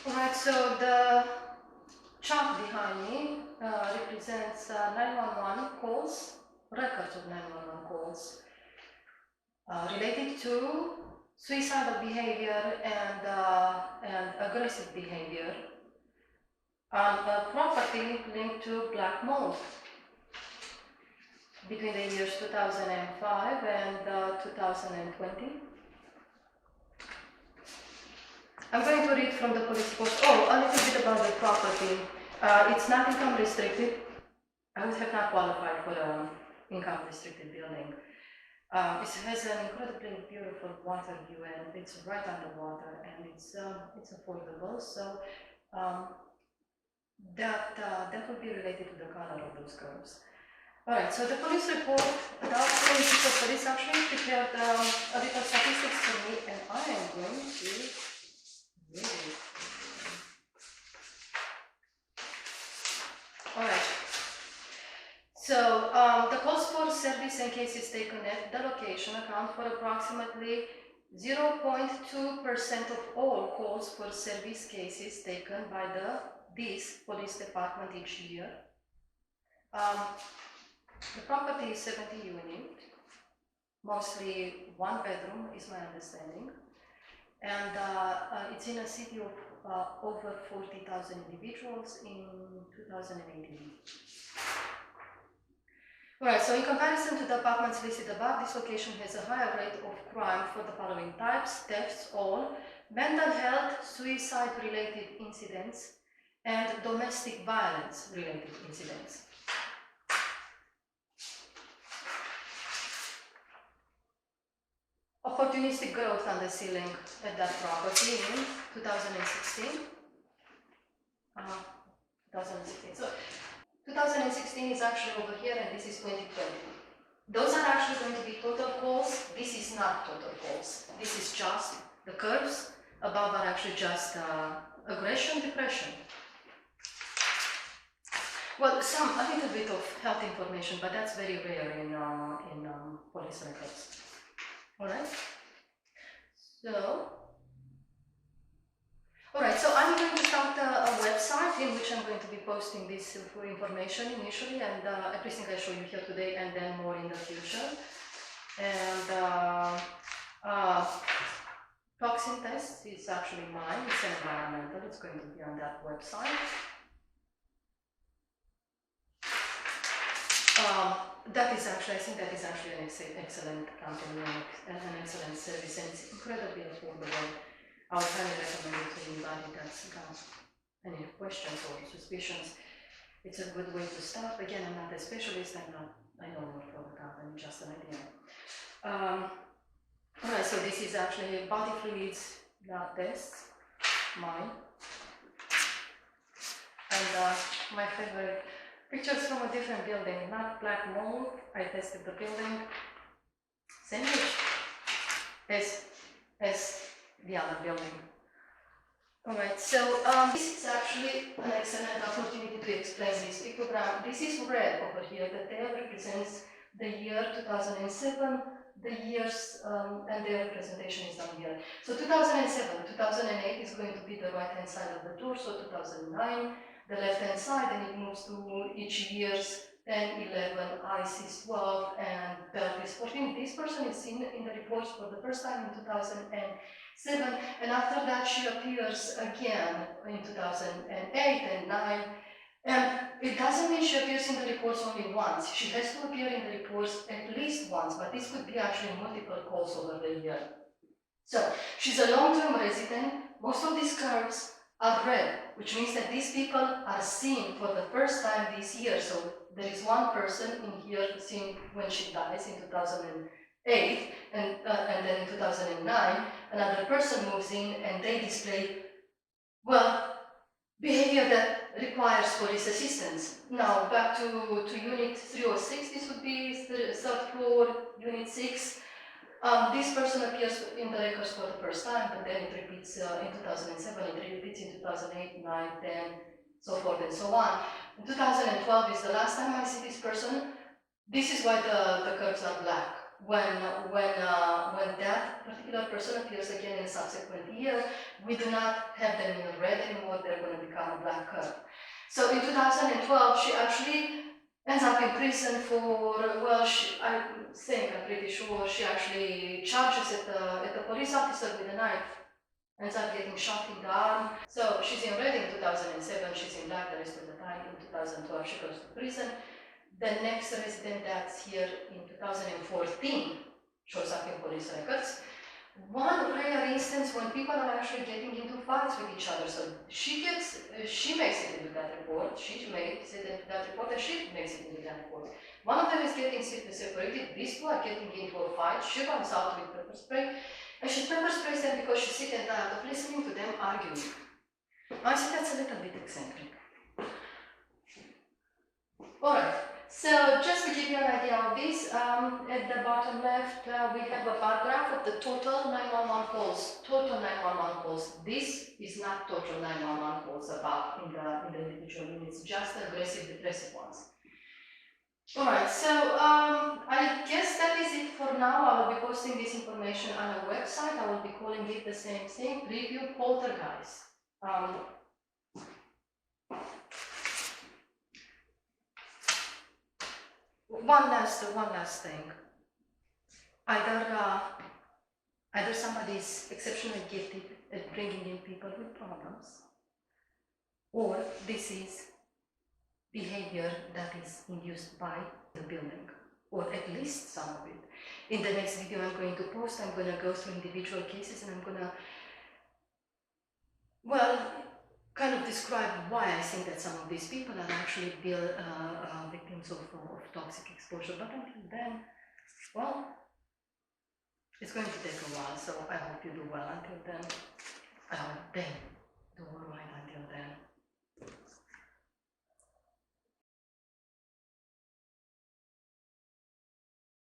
Alright, so the chart behind me represents 911 calls, records of 911 calls related to suicidal behavior and aggressive behavior on a property linked to black mold between the years 2005 and 2020. I'm going to read from the police report. Oh, a little bit about the property. It's not income restricted. I would have not qualified for an income restricted building. It has an incredibly beautiful water view, and it's right underwater, and it's affordable. So that would be related to the color of those curves. All right. So the police report, the police actually prepared a little statistics for me, and I am going to read it. All right. So the calls for service and cases taken at the location account for approximately 0.2% of all calls for service cases taken by this police department each year. The property is 70 units, mostly one bedroom is my understanding, and it's in a city of over 40,000 individuals in 2018. Alright, so in comparison to the apartments listed above, this location has a higher rate of crime for the following types: thefts, all, mental health, suicide-related incidents, and domestic violence-related incidents. Opportunistic growth on the ceiling at that property in 2016. 2016. So 2016 is actually over here, and this is 2020. Those are actually going to be total calls. This is not total calls. This is just the curves above are actually just aggression, depression. Well, a little bit of health information, but that's very rare in police records. All right. So I'm going to start a website in which I'm going to be posting this information initially, and everything I show you here today, and then more in the future. And toxin test is actually mine. It's environmental. It's going to be on that website. I think that is actually an excellent company and an excellent service, and it's incredibly affordable. I would highly recommend it to anybody that's got any questions or suspicions. It's a good way to start. Again, I'm not a specialist. I don't work for the company, just an idea. Alright, so this is actually body fluids lab tests, mine. And my favorite pictures from a different building, not black mold. I tested the building. Sandwich as the other building. Alright, so this is actually an excellent opportunity to explain this picogram. This is red over here. The tail represents the year 2007, the years, and their representation is down here. So 2007, 2008 is going to be the right hand side of the torso, 2009, the left hand side, and it moves to each year's 10, 11, eyes is 12, and pelvis 14. This person is seen in the reports for the first time in 2007, and after that she appears again in 2008 and 9. And it doesn't mean she appears in the reports only once. She has to appear in the reports at least once, but this could be actually multiple calls over the year. So she's a long-term resident. Most of these curves are red, which means that these people are seen for the first time this year. So there is one person in here seen when she dies in 2008, and then in 2009, another person moves in and they display, well, behavior that requires police assistance. Now back to unit 306, this would be the third floor, unit 6. This person appears in the records for the first time, but then it repeats in 2007, it repeats in 2008, 9, 10, so forth and so on. In 2012 is the last time I see this person. This is why the curves are black. when that particular person appears again in a subsequent year, we do not have them in red anymore, they're going to become a black curve. So in 2012, she actually ends up in prison for, well, I'm pretty sure, she actually charges at the police officer with a knife, ends up getting shot in the arm. So she's in red in 2007, she's in black the rest of the time. In 2012, she goes to prison. The next resident that's here in 2014 shows up in police records. One rare instance when people are actually getting into fights with each other. So she makes it into that report, she makes it into that report, and she makes it into that report. One of them is getting separated, these two are getting into a fight, she comes out with pepper spray, and she pepper sprays them because she's sick and tired of listening to them arguing. I think that's a little bit eccentric. Alright. So just to give you an idea of this, at the bottom left, we have a bar graph of the total 911 calls. Total 911 calls. This is not total 911 calls about in the individual units, just aggressive, depressive ones. Alright, so I guess that is it for now. I will be posting this information on a website. I will be calling it the same thing, Preview Poltergeist. One last thing. Either somebody is exceptionally gifted at bringing in people with problems, or this is behavior that is induced by the building, or at least some of it. In the next video I'm going to post, I'm going to go through individual cases and I'm going to, well, kind of describe why I think that some of these people are actually victims of toxic exposure. But until then, well, it's going to take a while, so I hope you do well until then. I hope they